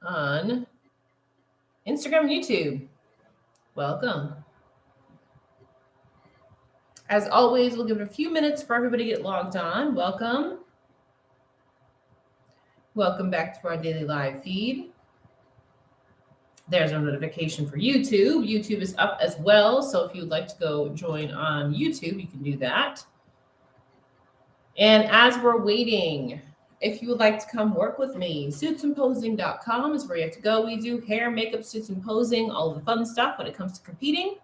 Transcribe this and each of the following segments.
on Instagram and YouTube. Welcome. As always, we'll give it a few minutes for everybody to get logged on. Welcome. Welcome back to our daily live feed. There's a notification for YouTube. YouTube is up as well. So if you'd like to go join on YouTube, you can do that. And as we're waiting, if you would like to come work with me, suitsandposing.com is where you have to go. We do hair, makeup, suits and posing, all the fun stuff when it comes to competing.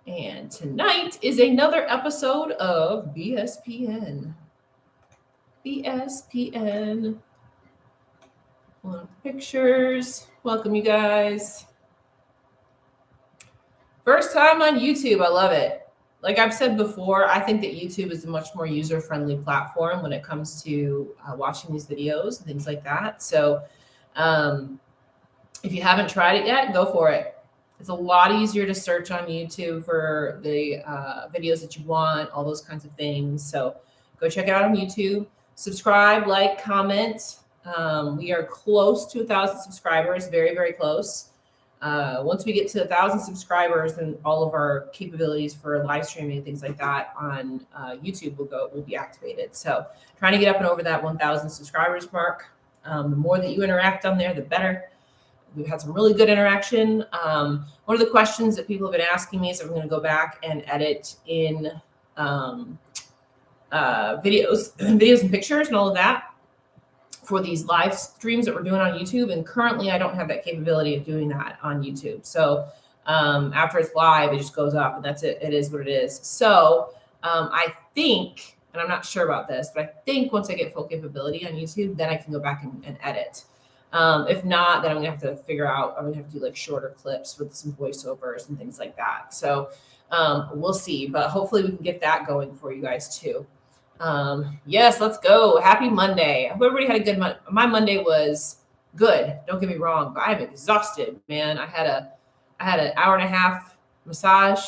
And tonight is another episode of BSPN. BSPN. Pictures. Welcome, you guys. First time on YouTube. I love it. Like I've said before, I think that YouTube is a much more user-friendly platform when it comes to watching these videos and things like that. So if you haven't tried it yet, go for it. It's a lot easier to search on YouTube for the videos that you want, all those kinds of things. So go check it out on YouTube. Subscribe, like, comment. We are close to 1,000 subscribers, very, very close. Once we get to 1,000 subscribers, then all of our capabilities for live streaming and things like that on YouTube will be activated. So trying to get up and over that 1,000 subscribers mark. The more that you interact on there, the better. We've had some really good interaction. One of the questions that people have been asking me is if I'm going to go back and edit in videos and pictures and all of that for these live streams that we're doing on YouTube. And currently I don't have that capability of doing that on YouTube. So after it's live, it just goes up and that's it. It is what it is. So I think, and I'm not sure about this, but I think once I get full capability on YouTube, then I can go back and edit. If not, then I'm gonna have to figure out, I'm gonna have to do like shorter clips with some voiceovers and things like that. So we'll see, but hopefully we can get that going for you guys too. Yes, let's go. Happy Monday. I hope everybody had a good Monday. My Monday was good. Don't get me wrong, but I'm exhausted, man. I had an hour and a half massage.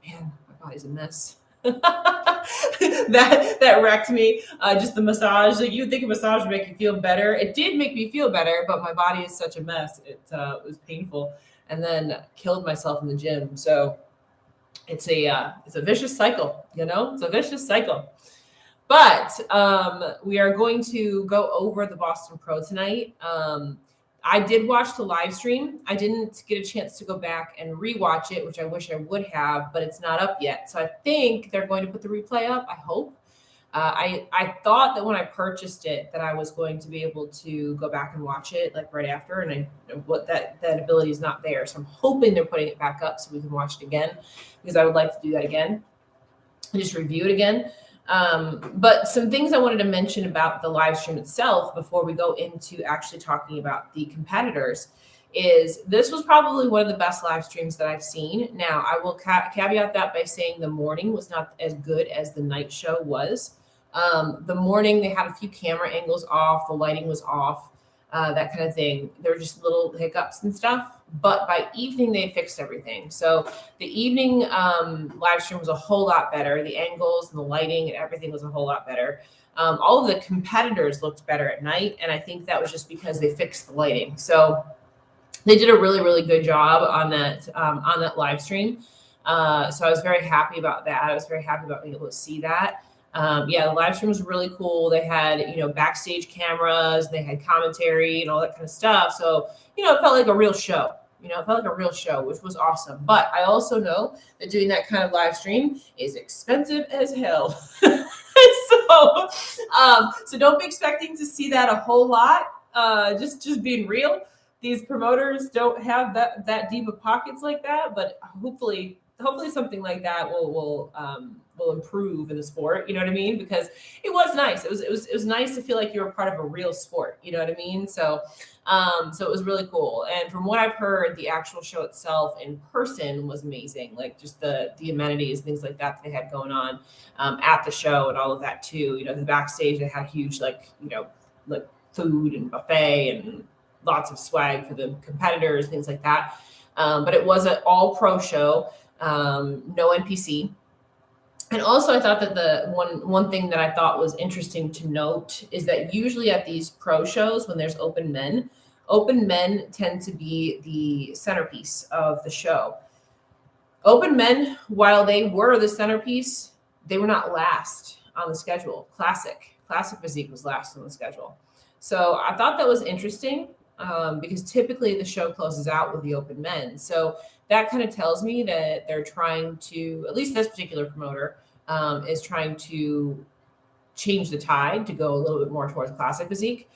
Man, my body's a mess. that wrecked me. Just the massage. Like you would think a massage would make you feel better. It did make me feel better, but my body is such a mess. It was painful, and then killed myself in the gym. So it's a vicious cycle. You know, it's a vicious cycle. But we are going to go over the Boston Pro tonight. I did watch the live stream. I didn't get a chance to go back and rewatch it, which I wish I would have, but it's not up yet. So I think they're going to put the replay up. I hope. I thought that when I purchased it that I was going to be able to go back and watch it like right after, and that ability is not there. So I'm hoping they're putting it back up so we can watch it again, because I would like to do that again and just review it again. But some things I wanted to mention about the live stream itself before we go into actually talking about the competitors is this was probably one of the best live streams that I've seen. Now, I will caveat that by saying the morning was not as good as the night show was. The morning, they had a few camera angles off, the lighting was off, that kind of thing. There were just little hiccups and stuff. But by evening, they fixed everything. So the evening live stream was a whole lot better. The angles and the lighting and everything was a whole lot better. All of the competitors looked better at night. And I think that was just because they fixed the lighting. So they did a really, really good job on that live stream. So I was very happy about that. I was very happy about being able to see that. The live stream was really cool. They had, backstage cameras, they had commentary and all that kind of stuff. So, it felt like a real show. It felt like a real show, which was awesome. But I also know that doing that kind of live stream is expensive as hell. So don't be expecting to see that a whole lot. Just being real. These promoters don't have that deep of pockets like that, but hopefully something like that will improve in the sport. You know what I mean? Because it was nice. It was nice to feel like you were part of a real sport. You know what I mean? So it was really cool. And from what I've heard, the actual show itself in person was amazing. Like just the amenities, things like that they had going on at the show and all of that too. The backstage, they had huge like food and buffet and lots of swag for the competitors, things like that. But it was an all pro show, no NPC. And also, I thought that the one thing that I thought was interesting to note is that usually at these pro shows, when there's open men tend to be the centerpiece of the show. Open men, while they were the centerpiece, they were not last on the schedule. Classic physique was last on the schedule. So I thought that was interesting because typically the show closes out with the open men. So that kind of tells me that they're trying to, at least this particular promoter, is trying to change the tide to go a little bit more towards classic physique,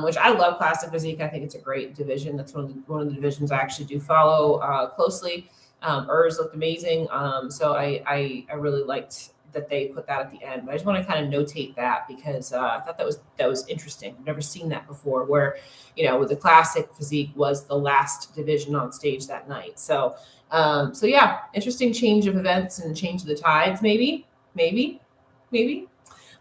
which I love classic physique. I think it's a great division. That's one of the divisions I actually do follow closely. Urs looked amazing. So I really liked that they put that at the end. But I just want to kind of notate that because I thought that was interesting. I've never seen that before, where with the classic physique was the last division on stage that night. So yeah, interesting change of events and change of the tides, maybe.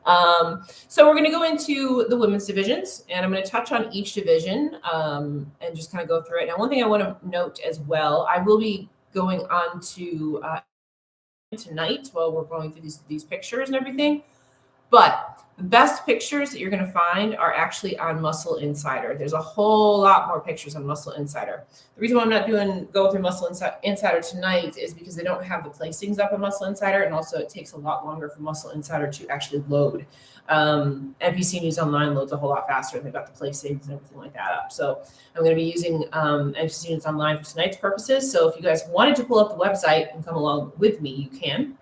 So we're going to go into the women's divisions, and I'm going to touch on each division and just kind of go through it. Now, one thing I want to note as well, I will be going on to tonight while we're going through these pictures and everything. But the best pictures that you're going to find are actually on Muscle Insider. There's a whole lot more pictures on Muscle Insider. The reason why I'm not go through Muscle Insider tonight is because they don't have the placings up on Muscle Insider, and also it takes a lot longer for Muscle Insider to actually load. NPC News Online loads a whole lot faster, and they've got the placings and everything like that up. So I'm going to be using NPC News Online for tonight's purposes. So if you guys wanted to pull up the website and come along with me, you can.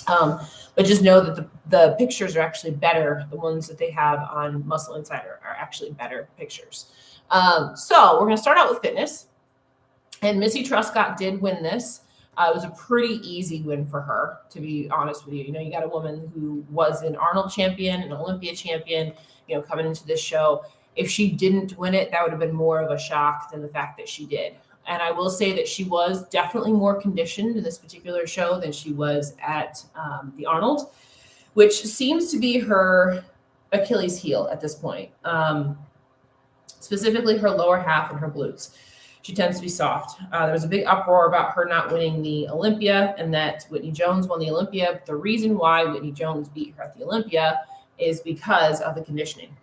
But just know that the pictures are actually better. The ones that they have on Muscle Insider are actually better pictures. So we're going to start out with fitness. And Missy Truscott did win this. It was a pretty easy win for her, to be honest with you. You got a woman who was an Arnold champion, an Olympia champion, coming into this show. If she didn't win it, that would have been more of a shock than the fact that she did. And I will say that she was definitely more conditioned in this particular show than she was at the Arnold, which seems to be her Achilles heel at this point, specifically her lower half and her glutes. She tends to be soft. There was a big uproar about her not winning the Olympia and that Whitney Jones won the Olympia. But the reason why Whitney Jones beat her at the Olympia is because of the conditioning.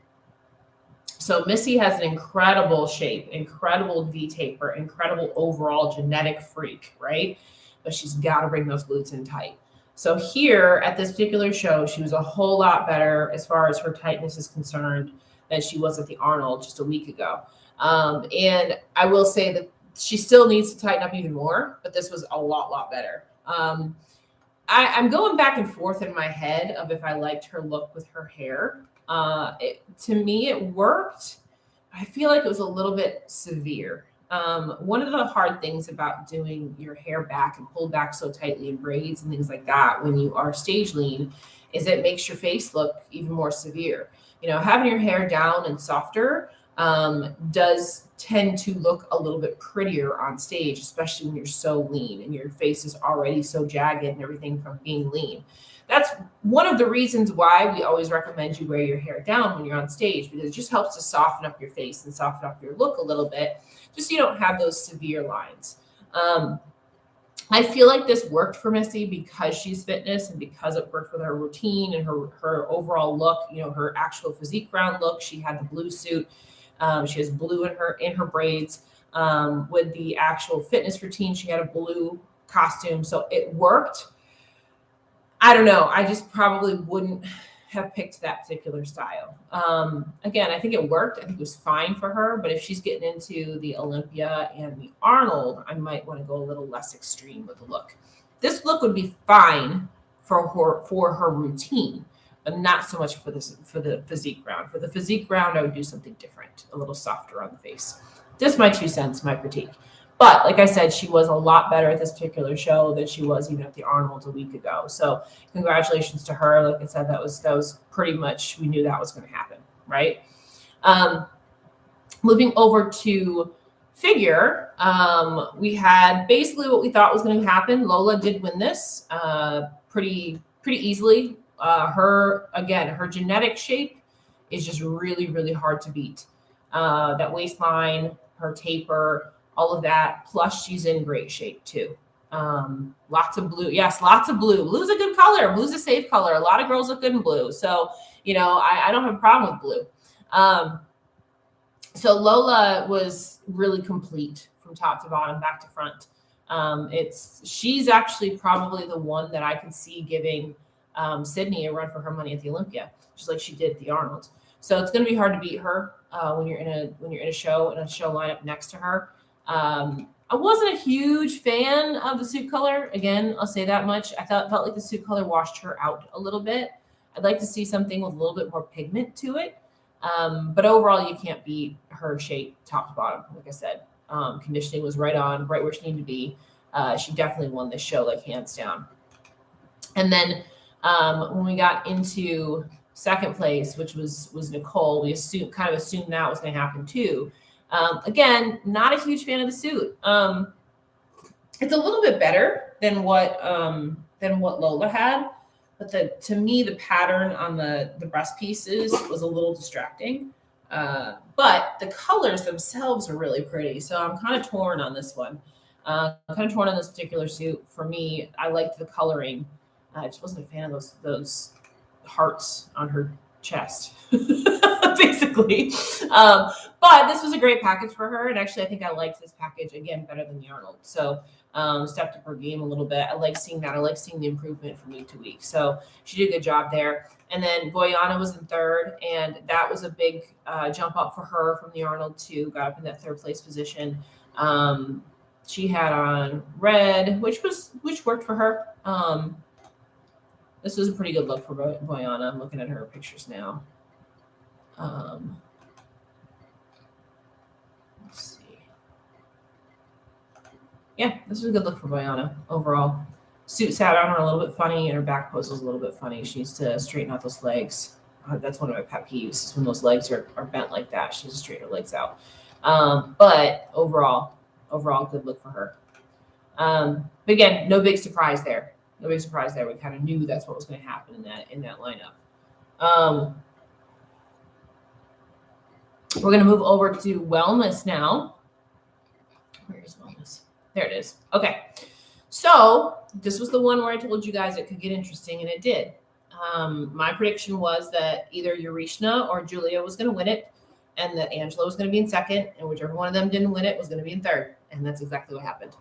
So Missy has an incredible shape, incredible V-taper, incredible overall genetic freak, right? But she's got to bring those glutes in tight. So here at this particular show, she was a whole lot better as far as her tightness is concerned than she was at the Arnold just a week ago. And I will say that she still needs to tighten up even more, but this was a lot better. I'm going back and forth in my head of if I liked her look with her hair. To me, it worked. I feel like it was a little bit severe. One of the hard things about doing your hair back and pulled back so tightly in braids and things like that when you are stage lean is it makes your face look even more severe. Having your hair down and softer does tend to look a little bit prettier on stage, especially when you're so lean and your face is already so jagged and everything from being lean. That's one of the reasons why we always recommend you wear your hair down when you're on stage, because it just helps to soften up your face and soften up your look a little bit, just so you don't have those severe lines. I feel like this worked for Missy because she's fitness and because it worked with her routine and her overall look, her actual physique round look. She had the blue suit. She has blue in her braids. With the actual fitness routine, she had a blue costume. So it worked. I don't know. I just probably wouldn't have picked that particular style. Again, I think it worked. I think it was fine for her. But if she's getting into the Olympia and the Arnold, I might want to go a little less extreme with the look. This look would be fine for her routine, but not so much for the physique round. For the physique round, I would do something different, a little softer on the face. Just my 2 cents, my critique. But like I said, she was a lot better at this particular show than she was even at the Arnold a week ago. So congratulations to her. Like I said, that was pretty much, we knew that was going to happen, right? Moving over to figure, we had basically what we thought was going to happen. Lola did win this pretty easily. Her genetic shape is just really hard to beat. That waistline, her taper, all of that. Plus, she's in great shape too. Lots of blue. Yes, lots of blue. Blue's a good color. Blue's a safe color. A lot of girls look good in blue. So, I don't have a problem with blue. So Lola was really complete from top to bottom, back to front. She's actually probably the one that I could see giving Sydney a run for her money at the Olympia, just like she did at the Arnold. So it's going to be hard to beat her when you're in a show lineup next to her. I wasn't a huge fan of the suit color. Again, I'll say that much. I felt like the suit color washed her out a little bit. I'd like to see something with a little bit more pigment to it. But overall, you can't beat her shape top to bottom. Like I said, conditioning was right on, right where she needed to be. She definitely won this show, like hands down. And then when we got into second place, which was Nicole, we kind of assumed that was going to happen too. Again, not a huge fan of the suit. It's a little bit better than what Lola had, but to me the pattern on the breast pieces was a little distracting. But the colors themselves are really pretty, so I'm kind of torn on this one. I'm kind of torn on this particular suit. For me, I liked the coloring. I just wasn't a fan of those hearts on her chest, basically. But this was a great package for her, and actually, I think I liked this package again better than the Arnold. So stepped up her game a little bit. I like seeing that. I like seeing the improvement from week to week. So she did a good job there. And then Boyana was in third, and that was a big jump up for her from the Arnold too. Got up in that third place position. She had on red, which worked for her. This was a pretty good look for Boyana. I'm looking at her pictures now. Let's see. Yeah, this was a good look for Boyana overall. Suit sat on her a little bit funny, and her back pose was a little bit funny. She needs to straighten out those legs. That's one of my pet peeves, is when those legs are bent like that. She needs to straighten her legs out. But overall, good look for her. But again, no big surprise there. No big surprise there. We kind of knew that's what was going to happen in that lineup. We're going to move over to wellness now. Where is wellness? There it is. Okay. So this was the one where I told you guys it could get interesting, and it did. My prediction was that either Eurishna or Julia was going to win it, and that Angela was going to be in second, and whichever one of them didn't win it was going to be in third. And that's exactly what happened.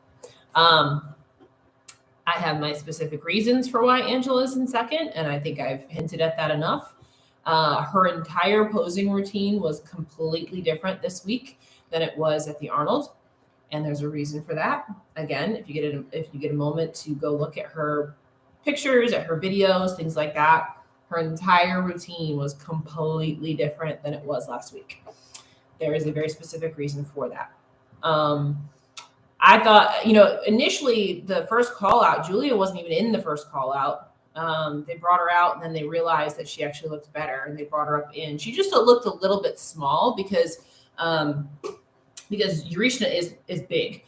I have my specific reasons for why Angela is in second, and I think I've hinted at that enough. Her entire posing routine was completely different this week than it was at the Arnold, and there's a reason for that. Again, if you get a moment to go look at her pictures, at her videos, things like that, her entire routine was completely different than it was last week. There is a very specific reason for that. I thought, initially the first call out, Julia wasn't even in the first call out. They brought her out, and then they realized that she actually looked better, and they brought her up in. She just looked a little bit small because Eurishna is big,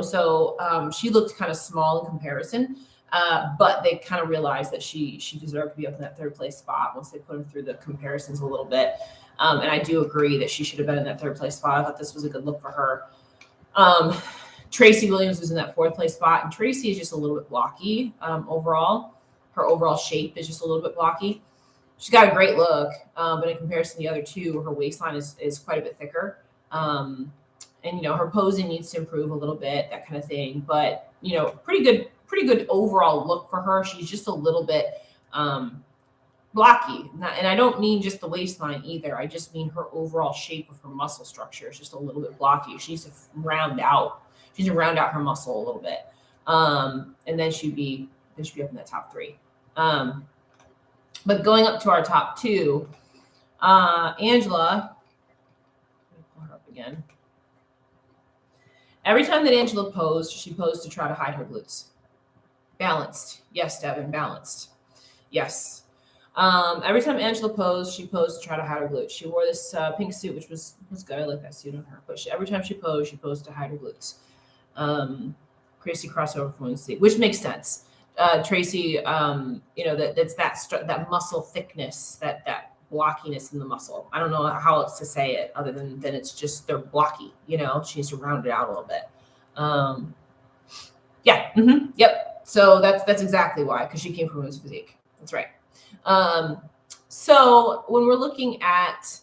so she looked kind of small in comparison. But they kind of realized that she deserved to be up in that third place spot once they put her through the comparisons a little bit. And I do agree that she should have been in that third place spot. I thought this was a good look for her. Tracy Williams was in that fourth place spot, and Tracy is just a little bit blocky overall. Her overall shape is just a little bit blocky. She's got a great look, but in comparison to the other two, her waistline is quite a bit thicker. And her posing needs to improve a little bit, that kind of thing. But pretty good overall look for her. She's just a little bit blocky, and I don't mean just the waistline either. I just mean her overall shape of her muscle structure is just a little bit blocky. She needs to round out. She needs to round out her muscle a little bit, and then she'd be up in that top three. But going up to our top two, Angela. Let me pull her up again. Every time that Angela posed, she posed to try to hide her glutes. Balanced. Yes, Devin, balanced. Yes. Every time Angela posed, she posed to try to hide her glutes. She wore this pink suit, which was good. I like that suit on her. But every time she posed to hide her glutes. Crazy crossover from Wednesday, which makes sense. Tracy, that's that muscle thickness, that blockiness in the muscle. I don't know how else to say it other than it's just they're blocky. She needs to round it out a little bit. Yeah. Yep. So that's exactly why, because she came from women's physique. That's right. So when we're looking at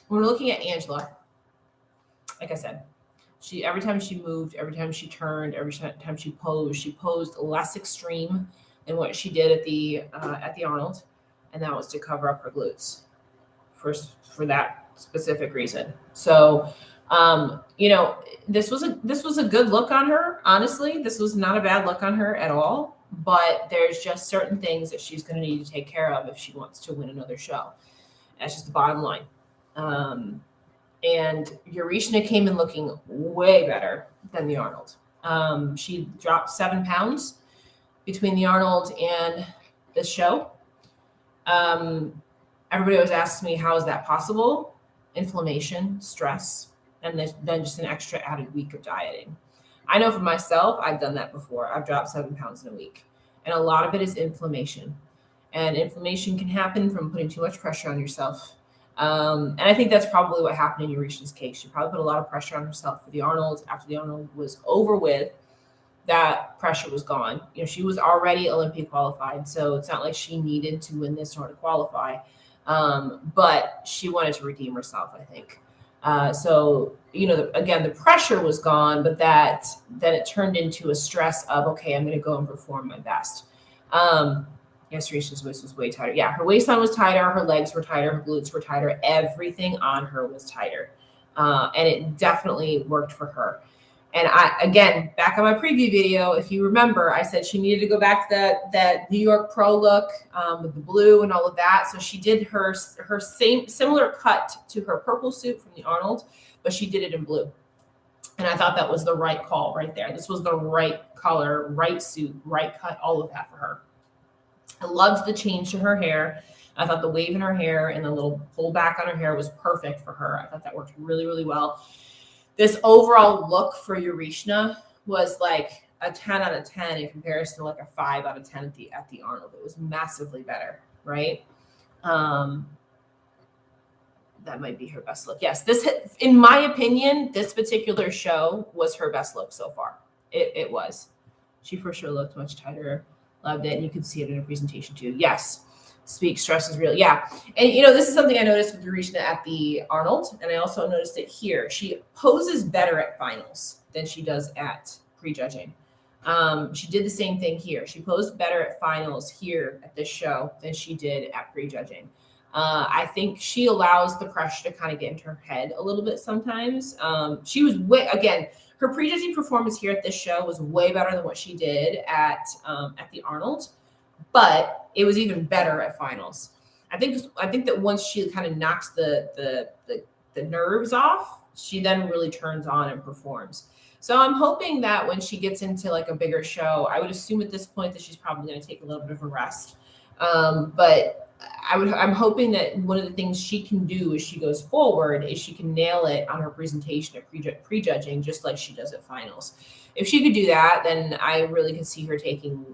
Angela, like I said, every time she moved, every time she turned, every time she posed less extreme than what she did at the Arnold, and that was to cover up her glutes for that specific reason. So, this was a good look on her. Honestly, this was not a bad look on her at all. But there's just certain things that she's going to need to take care of if she wants to win another show. That's just the bottom line. And Urishna came in looking way better than the Arnold. She dropped 7 pounds between the Arnold and this show. Everybody always asks me, how is that possible? Inflammation, stress, and then just an extra added week of dieting. I know for myself, I've done that before. I've dropped 7 pounds in a week. And a lot of it is inflammation. And inflammation can happen from putting too much pressure on yourself. And I think that's probably what happened in Urishna's case. She probably put a lot of pressure on herself for the Arnold. After the Arnold was over with, that pressure was gone. She was already Olympia qualified, so it's not like she needed to win this in order to qualify. But she wanted to redeem herself, I think. So, again, the pressure was gone, but then it turned into a stress of, okay, I'm going to go and perform my best. Yes, Risha's waist was way tighter. Yeah, her waistline was tighter. Her legs were tighter. Her glutes were tighter. Everything on her was tighter. And it definitely worked for her. And again, back on my preview video, if you remember, I said she needed to go back to that New York Pro look with the blue and all of that. So she did her similar cut to her purple suit from the Arnold, but she did it in blue. And I thought that was the right call right there. This was the right color, right suit, right cut, all of that for her. I loved the change to her hair. I thought the wave in her hair and the little pull back on her hair was perfect for her. I thought that worked really, really well. This overall look for Urishna was like a 10 out of 10 in comparison to like a 5 out of 10 at the Arnold. It was massively better, right? That might be her best look. Yes, in my opinion, this particular show was her best look so far. It was. She for sure looked much tighter. Loved it. And you could see it in her presentation too. Yes. Stress is real. Yeah. And, this is something I noticed with Urishna at the Arnold. And I also noticed it here. She poses better at finals than she does at prejudging. She did the same thing here. She posed better at finals here at this show than she did at prejudging. I think she allows the pressure to kind of get into her head a little bit sometimes. She was her prejudging performance here at this show was way better than what she did at the Arnold, but it was even better at finals. I think that once she kind of knocks the nerves off, she then really turns on and performs. So I'm hoping that when she gets into like a bigger show, I would assume at this point that she's probably going to take a little bit of a rest. But I'm hoping that one of the things she can do as she goes forward is she can nail it on her presentation at prejudging, just like she does at finals. If she could do that, then I really could see her taking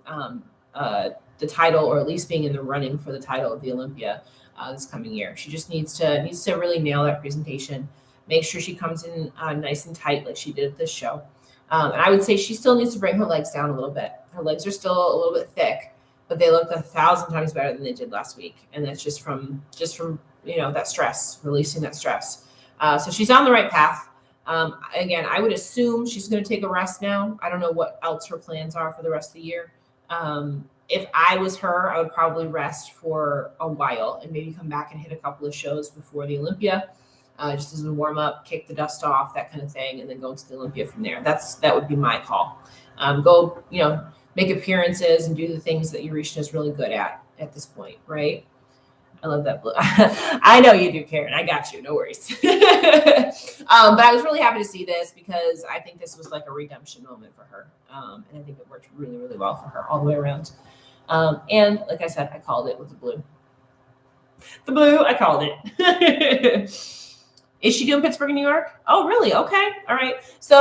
the title, or at least being in the running for the title of the Olympia this coming year. She just needs to really nail that presentation. Make sure she comes in nice and tight like she did at this show. And I would say she still needs to bring her legs down a little bit. Her legs are still a little bit thick, but they looked 1,000 times better than they did last week. And that's just from that stress, releasing that stress. So she's on the right path. Again, I would assume she's going to take a rest now. I don't know what else her plans are for the rest of the year. If I was her, I would probably rest for a while and maybe come back and hit a couple of shows before the Olympia, just as a warm up, kick the dust off, that kind of thing, and then go into the Olympia from there. That would be my call. Go, make appearances and do the things that Urishna is really good at this point, right? I love that. I know you do, Karen. I got you. No worries. But I was really happy to see this because I think this was like a redemption moment for her. And I think it worked really, really well for her all the way around. And like I said, I called it with the blue. The blue, I called it. Is she doing Pittsburgh, New York? Oh, really? Okay. All right. So,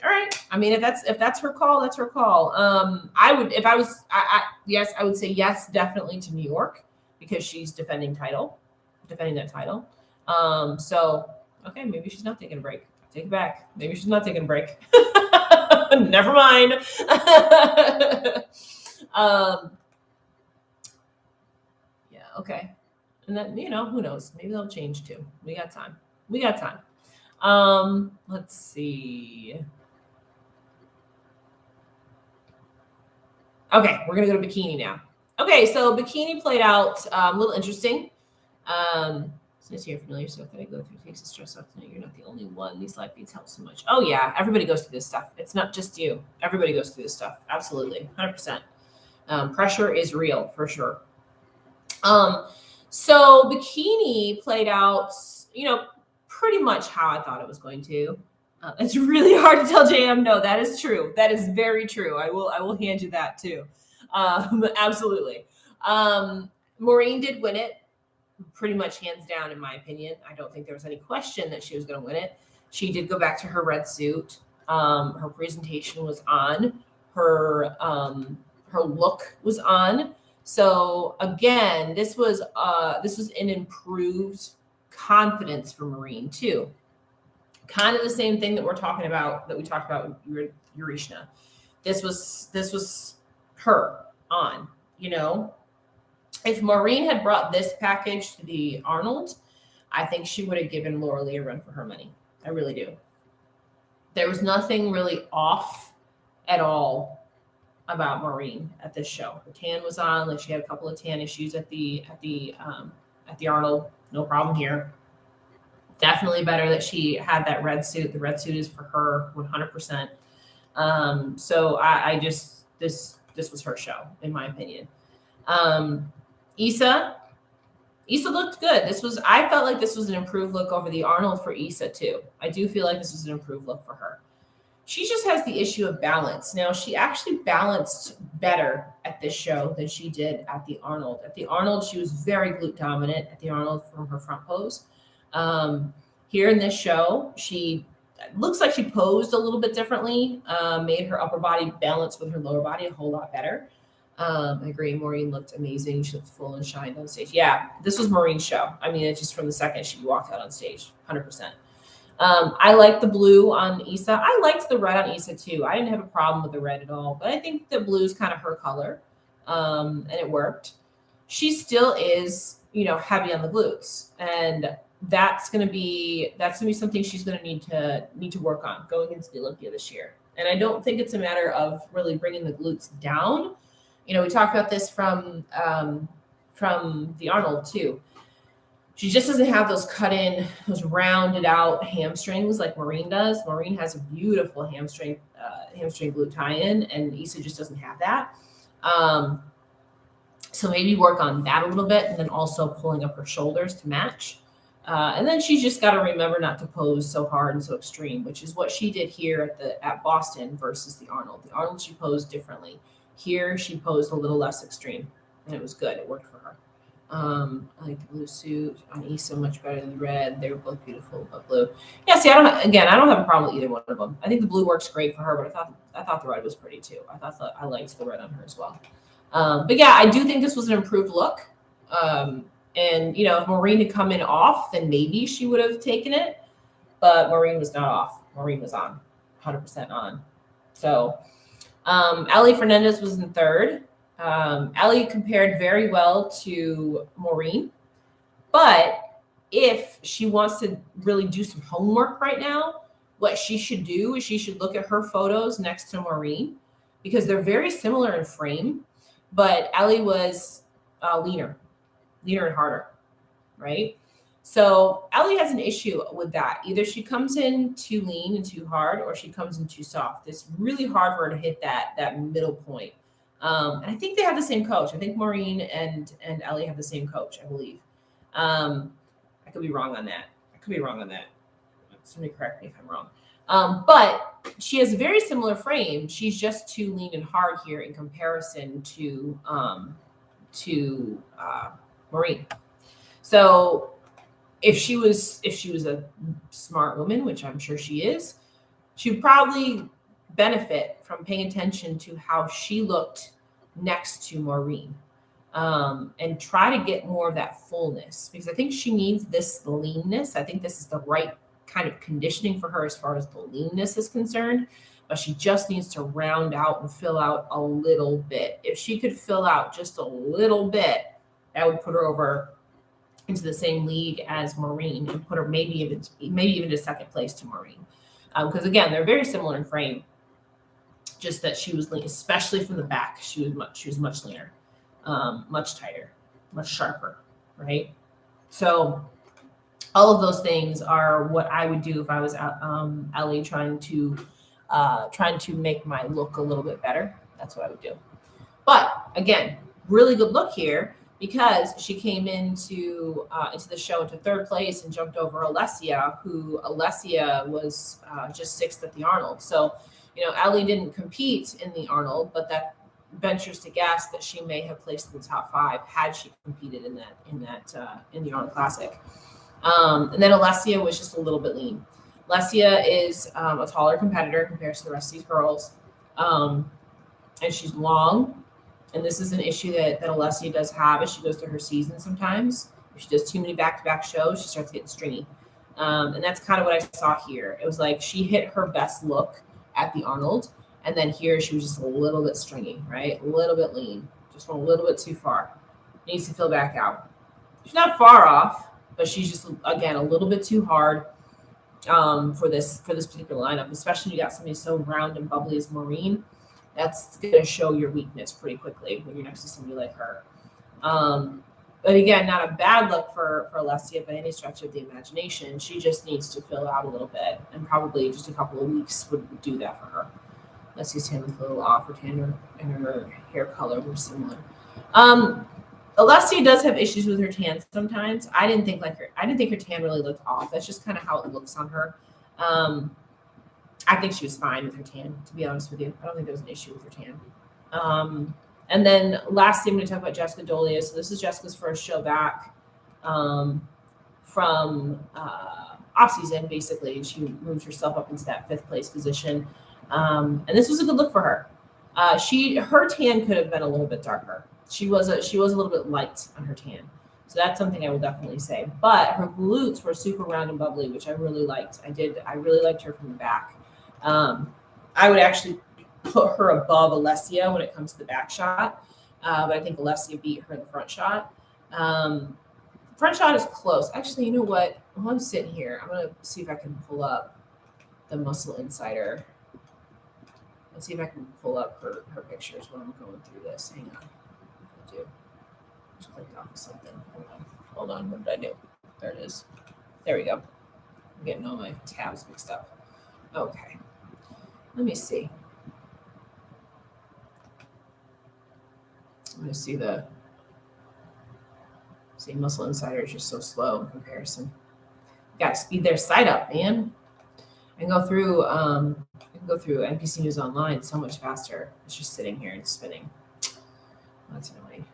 all right. I mean, if that's her call, that's her call. I would say yes, definitely to New York, because she's defending that title. So, okay, maybe she's not taking a break. Take it back. Maybe she's not taking a break. Never mind. Yeah, okay. And then, who knows? Maybe they'll change too. We got time. Let's see. Okay, we're gonna go to Bikini now. Okay, so Bikini played out a little interesting. Since you're familiar, so if I go through takes the stress off, you're not the only one. These live feeds help so much. Oh yeah, everybody goes through this stuff. It's not just you. Everybody goes through this stuff. Absolutely, 100%. Pressure is real for sure. So Bikini played out, pretty much how I thought it was going to. It's really hard to tell JM. No, that is true. That is very true. I will hand you that too. Absolutely. Maureen did win it pretty much hands down, in my opinion. I don't think there was any question that she was going to win it. She did go back to her red suit. Her presentation was on. Her look was on. So again, this was an improved confidence for Maureen too. Kind of the same thing that we talked about with Urishna. This was her on, If Maureen had brought this package to the Arnold, I think she would have given Laura Lee a run for her money. I really do. There was nothing really off at all about Maureen at this show. Her tan was on, like she had a couple of tan issues at the Arnold. No problem here. Definitely better that she had that red suit. The red suit is for her 100%. So I just this was her show, in my opinion. Issa looked good. I felt like this was an improved look over the Arnold for Issa too. I do feel like this was an improved look for her. She just has the issue of balance. Now, she actually balanced better at this show than she did at the Arnold. At the Arnold, she was very glute dominant at the Arnold from her front pose. Here in this show, she looks like she posed a little bit differently, made her upper body balance with her lower body a whole lot better. I agree. Maureen looked amazing. She looked full and shined on stage. Yeah, this was Maureen's show. I mean, it's just from the second she walked out on stage, 100%. I liked the blue on Issa. I liked the red on Issa too. I didn't have a problem with the red at all, but I think the blue is kind of her color, and it worked. She still is, heavy on the glutes, and that's going to be something she's going to need to work on going into the Olympia this year. And I don't think it's a matter of really bringing the glutes down. We talked about this from the Arnold too. She just doesn't have those cut in, those rounded out hamstrings like Maureen does. Maureen has a beautiful hamstring glute tie-in, and Issa just doesn't have that. So maybe work on that a little bit, and then also pulling up her shoulders to match. And then she's just got to remember not to pose so hard and so extreme, which is what she did here at Boston versus the Arnold. The Arnold, she posed differently. Here, she posed a little less extreme, and it was good. It worked for her. I like the blue suit on Issa much better than the red. They were both beautiful, but blue. Yeah, see, I don't have a problem with either one of them. I think the blue works great for her, but I thought the red was pretty too. I liked the red on her as well. But yeah, I do think this was an improved look. And if Maureen had come in off, then maybe she would have taken it. But Maureen was not off. Maureen was on, 100% on. So Ali Fernandez was in third. Ali compared very well to Maureen, but if she wants to really do some homework right now, what she should do is she should look at her photos next to Maureen, because they're very similar in frame, but Ali was leaner and harder, right? So Ali has an issue with that. Either she comes in too lean and too hard, or she comes in too soft. It's really hard for her to hit that middle point. And I think they have the same coach. I think Maureen and Ellie have the same coach, I believe. I could be wrong on that. Somebody correct me if I'm wrong. But she has a very similar frame. She's just too lean and hard here in comparison to Maureen. So if she was a smart woman, which I'm sure she is, she would probably benefit from paying attention to how she looked next to Maureen, and try to get more of that fullness, because I think she needs this leanness. I think this is the right kind of conditioning for her as far as the leanness is concerned, but she just needs to round out and fill out a little bit. If she could fill out just a little bit, that would put her over into the same league as Maureen and put her maybe even to second place to Maureen. Because again, they're very similar in frame, just that she was lean, especially from the back. She was much leaner, much tighter, much sharper, right? So all of those things are what I would do if I was Ellie trying to make my look a little bit better. That's what I would do. But again, really good look here because she came into the show into third place and jumped over Alessia, who Alessia was just sixth at the Arnold. So, Ellie didn't compete in the Arnold, but that ventures to guess that she may have placed in the top 5 had she competed in the Arnold Classic. And then Alessia was just a little bit lean. Alessia is a taller competitor compared to the rest of these girls, and she's long. And this is an issue that Alessia does have as she goes through her season sometimes. If she does too many back-to-back shows, she starts getting stringy. And that's kind of what I saw here. It was like she hit her best look at the Arnold, and then here she was just a little bit stringy, right? A little bit lean, just went a little bit too far. Needs to fill back out. She's not far off, but she's just, again, a little bit too hard for this particular lineup, especially when you got somebody so round and bubbly as Maureen. That's going to show your weakness pretty quickly when you're next to somebody like her. But again, not a bad look for Alessia by any stretch of the imagination. She just needs to fill out a little bit, and probably just a couple of weeks would do that for her. Alessia's tan was a little off. Her tan and her hair color were similar. Alessia does have issues with her tan sometimes. I didn't think her tan really looked off. That's just kind of how it looks on her. I think she was fine with her tan, to be honest with you. I don't think there was an issue with her tan. And then lastly, I'm going to talk about Jessica Dolia. So this is Jessica's first show back from off-season, basically. She moved herself up into that 5th place position. And this was a good look for her. Her tan could have been a little bit darker. She was a little bit light on her tan. So that's something I will definitely say. But her glutes were super round and bubbly, which I really liked. I really liked her from the back. I would actually put her above Alessia when it comes to the back shot. But I think Alessia beat her in the front shot. Front shot is close. Actually, you know what? While I'm sitting here, I'm going to see if I can pull up the Muscle Insider. Let's see if I can pull up her pictures while I'm going through this. Hang on. Just clicked off of something. Hold on. What did I do? There it is. There we go. I'm getting all my tabs mixed up. Okay. Let me see. I'm going to see Muscle Insider is just so slow in comparison. Got to speed their site up, man. And go through NPC News Online so much faster. It's just sitting here and spinning. That's annoying.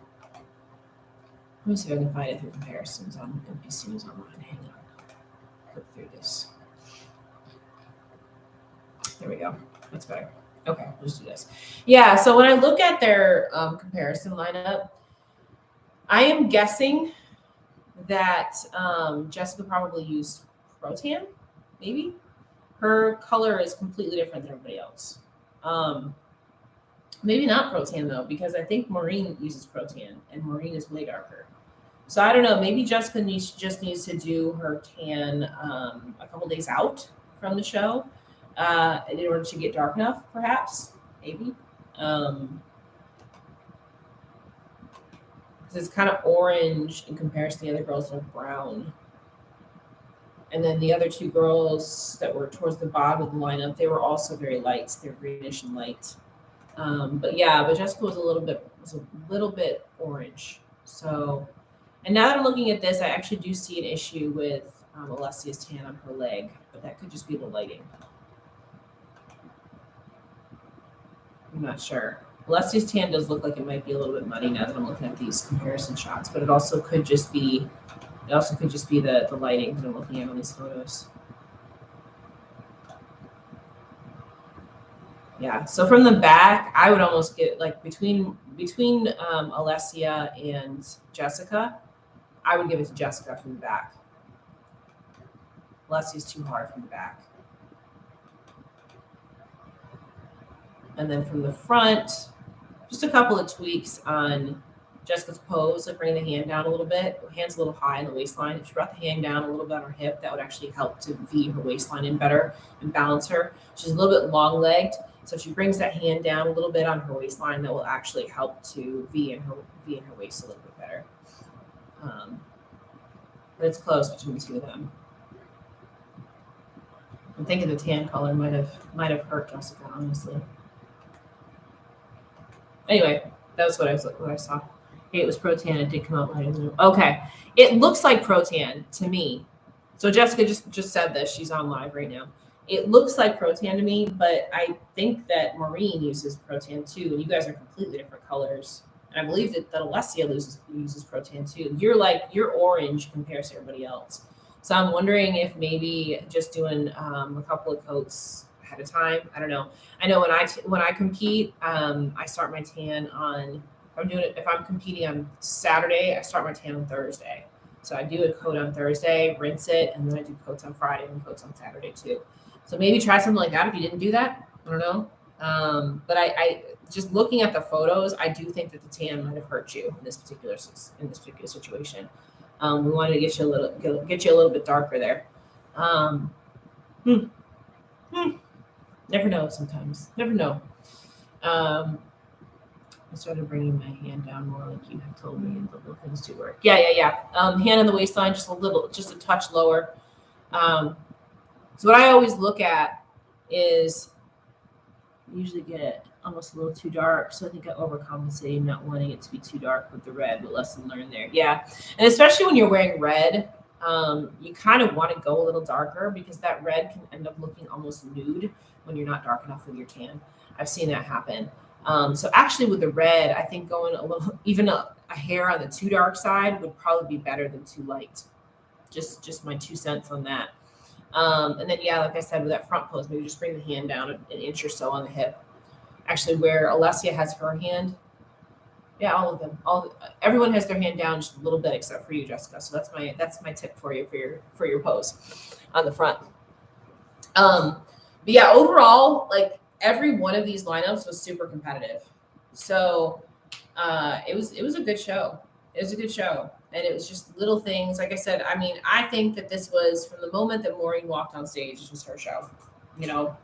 Let me see if I can find it through comparisons on NPC News Online. Hang on. Click through this. There we go. That's better. Okay, let's do this. Yeah, so when I look at their comparison lineup, I am guessing that Jessica probably used Protan, maybe. Her color is completely different than everybody else. Maybe not Protan, though, because I think Maureen uses Protan, and Maureen is way darker. So I don't know. Maybe Jessica just needs to do her tan a couple days out from the show in order to get dark enough, perhaps. Maybe. Because it's kind of orange in comparison to the other girls that are brown. And then the other 2 girls that were towards the bottom of the lineup, they were also very light. They're greenish and light. But Jessica was a little bit orange. So, and now that I'm looking at this, I actually do see an issue with Alessia's tan on her leg, but that could just be the lighting. I'm not sure. Alessia's tan does look like it might be a little bit muddy now that I'm looking at these comparison shots, but it also could just be the lighting that I'm looking at on these photos. Yeah, so from the back, I would almost get like between Alessia and Jessica, I would give it to Jessica from the back. Alessia's too hard from the back. And then from the front, just a couple of tweaks on Jessica's pose, like bringing the hand down a little bit. Her hand's a little high in the waistline. If she brought the hand down a little bit on her hip, that would actually help to V her waistline in better and balance her. She's a little bit long-legged, so if she brings that hand down a little bit on her waistline, that will actually help to V in her waist a little bit better. But it's close between the two of them. I'm thinking the tan color might have hurt Jessica, honestly. Anyway, that was what I saw. Hey, it was Pro Tan. It did come out lighter. Okay, it looks like Pro Tan to me. So Jessica just said this. She's on live right now. It looks like Pro Tan to me, but I think that Maureen uses Pro Tan too, and you guys are completely different colors. And I believe that Alessia uses Pro Tan too. You're orange compared to everybody else. So I'm wondering if maybe just doing a couple of coats ahead of time. I don't know. I know when I compete, I start my tan on. If I'm competing on Saturday, I start my tan on Thursday. So I do a coat on Thursday, rinse it, and then I do coats on Friday and coats on Saturday too. So maybe try something like that if you didn't do that. I don't know. But I just looking at the photos, I do think that the tan might have hurt you in this particular situation. We wanted to get you a little bit darker there. Never know sometimes. Never know. I started bringing my hand down more like you have told me and the little things to work. Yeah. Hand on the waistline, just a touch lower. So what I always look at is usually get it almost a little too dark. So I think I overcompensate, not wanting it to be too dark with the red, but lesson learned there. Yeah. And especially when you're wearing red, you kind of want to go a little darker because that red can end up looking almost nude when you're not dark enough with your tan. I've seen that happen. So actually with the red, I think going even a hair on the too dark side would probably be better than too light. Just my 2 cents on that. And then, yeah, like I said, with that front pose, maybe just bring the hand down an inch or so on the hip. Actually, where Alessia has her hand, yeah, all of them, everyone has their hand down just a little bit, except for you, Jessica. So that's my tip for you for your pose on the front. But yeah, overall, like every one of these lineups was super competitive. So it was a good show. It was a good show. And it was just little things. Like I said, I mean, I think that this was from the moment that Maureen walked on stage, this was her show. You know,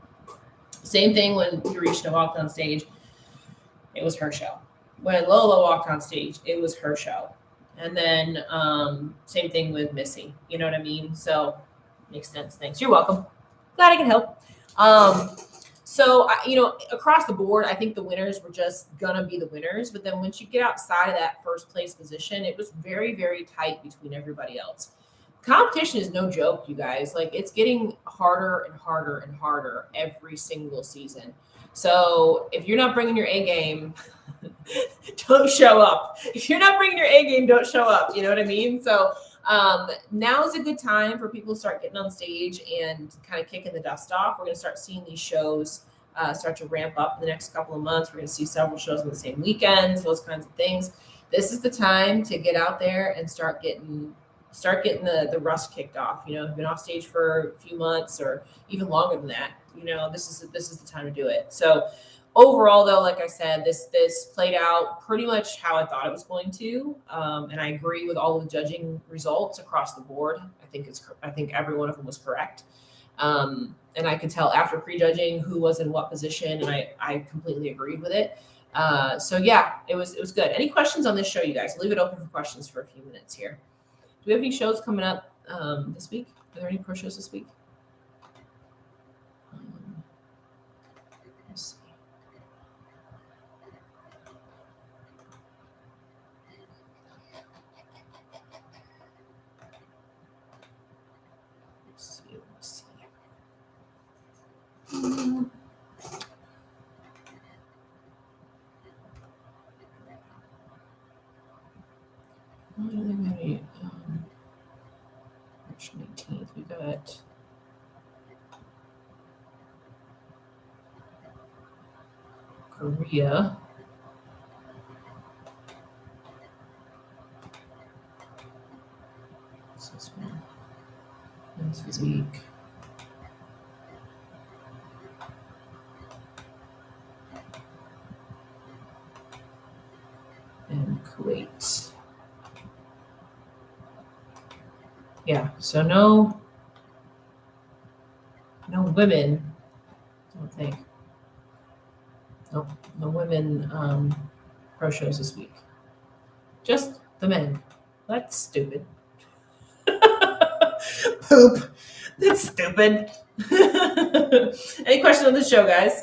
same thing when Urishna walked on stage, it was her show. When Lola walked on stage, it was her show. And then same thing with Missy. You know what I mean? So makes sense. Thanks. You're welcome. Glad I can help. So, across the board, I think the winners were just going to be the winners. But then once you get outside of that first place position, it was very, very tight between everybody else. Competition is no joke, you guys. Like, it's getting harder and harder and harder every single season. So if you're not bringing your A game, don't show up. If you're not bringing your A game, don't show up. You know what I mean? So now is a good time for people to start getting on stage and kind of kicking the dust off. We're going to start seeing these shows start to ramp up in the next couple of months. We're going to see several shows on the same weekends, those kinds of things. This is the time to get out there and start getting the rust kicked off. You know, you've been off stage for a few months or even longer than that. You know, this is the time to do it. So overall, though, like I said, this played out pretty much how I thought it was going to, and I agree with all of the judging results across the board. I think every one of them was correct, and I could tell after prejudging who was in what position, and I completely agreed with it. So yeah, it was good. Any questions on this show, you guys? I'll leave it open for questions for a few minutes here. Do we have any shows coming up this week? Are there any pro shows this week? Let's see. Let's see. March 19th, we got Korea. What's this one? Men's physique. And Kuwait. Yeah, so no women, I don't think. Nope, no women pro shows this week. Just the men. That's stupid. Poop. That's stupid. Any questions on the show, guys?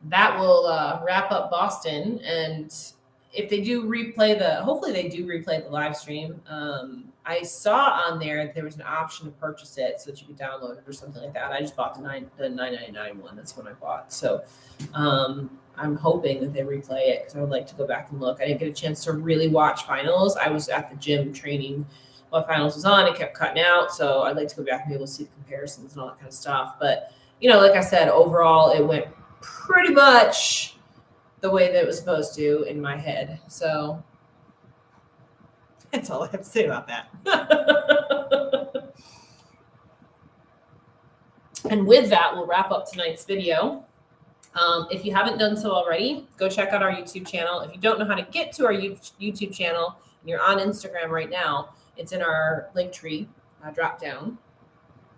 That will wrap up Boston. And if they do replay hopefully they do replay the live stream. I saw on there was an option to purchase it so that you could download it or something like that. I just bought the $9.99 one. That's what I bought. So I'm hoping that they replay it because I would like to go back and look. I didn't get a chance to really watch finals. I was at the gym training while finals was on. It kept cutting out. So I'd like to go back and be able to see the comparisons and all that kind of stuff. But, like I said, overall, it went pretty much the way that it was supposed to in my head. So that's all I have to say about that. And with that, we'll wrap up tonight's video. If you haven't done so already, go check out our YouTube channel. If you don't know how to get to our YouTube channel and you're on Instagram right now, it's in our link tree drop down.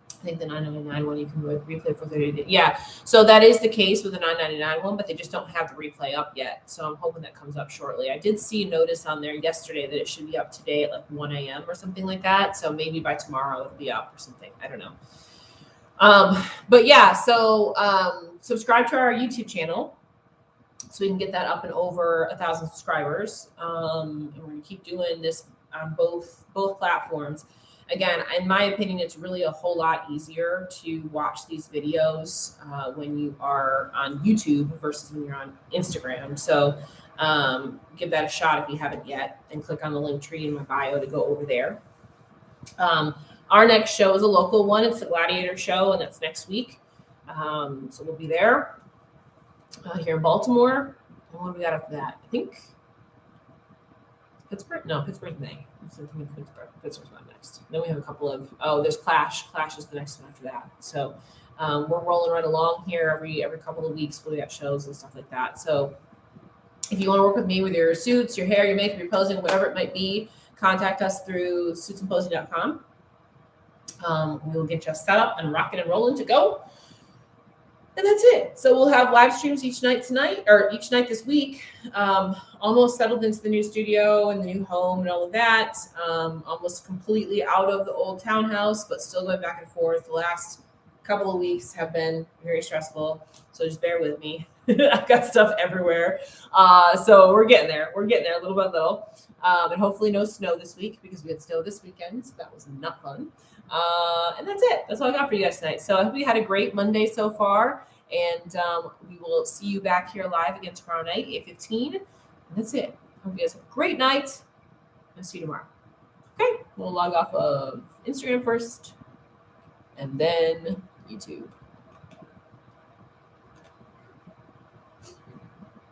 I think the $9.99 one you can replay for 30 days. Yeah, so that is the case with the $9.99 one, but they just don't have the replay up yet. So I'm hoping that comes up shortly. I did see a notice on there yesterday that it should be up today at like 1 a.m. or something like that. So maybe by tomorrow it'll be up or something. I don't know. But yeah, so subscribe to our YouTube channel so we can get that up and over 1,000 subscribers. And we're gonna keep doing this on both platforms. Again, in my opinion, it's really a whole lot easier to watch these videos when you are on YouTube versus when you're on Instagram. So give that a shot if you haven't yet, and click on the link tree in my bio to go over there. Our next show is a local one. It's the Gladiator show, and that's next week. So we'll be there here in Baltimore. And what do we got after that? I think Pittsburgh? No, Pittsburgh's May. Pittsburgh's not next. Then we have a couple of, there's Clash. Clash is the next one after that. So we're rolling right along here every couple of weeks. We got shows and stuff like that. So if you want to work with me with your suits, your hair, your makeup, your posing, whatever it might be, contact us through suitsandposing.com. We will get you set up and rocking and rolling to go. And that's it. So we'll have live streams each night this week. Almost settled into the new studio and the new home and all of that. Almost completely out of the old townhouse, but still going back and forth. The last couple of weeks have been very stressful. So just bear with me. I've got stuff everywhere. So we're getting there. We're getting there little by little. And hopefully no snow this week because we had snow this weekend. So that was not fun. And that's it. That's all I got for you guys tonight. So I hope you had a great Monday so far. And we will see you back here live again tomorrow night, 8:15. And that's it. Hope you guys have a great night. And see you tomorrow. Okay. We'll log off of Instagram first and then YouTube.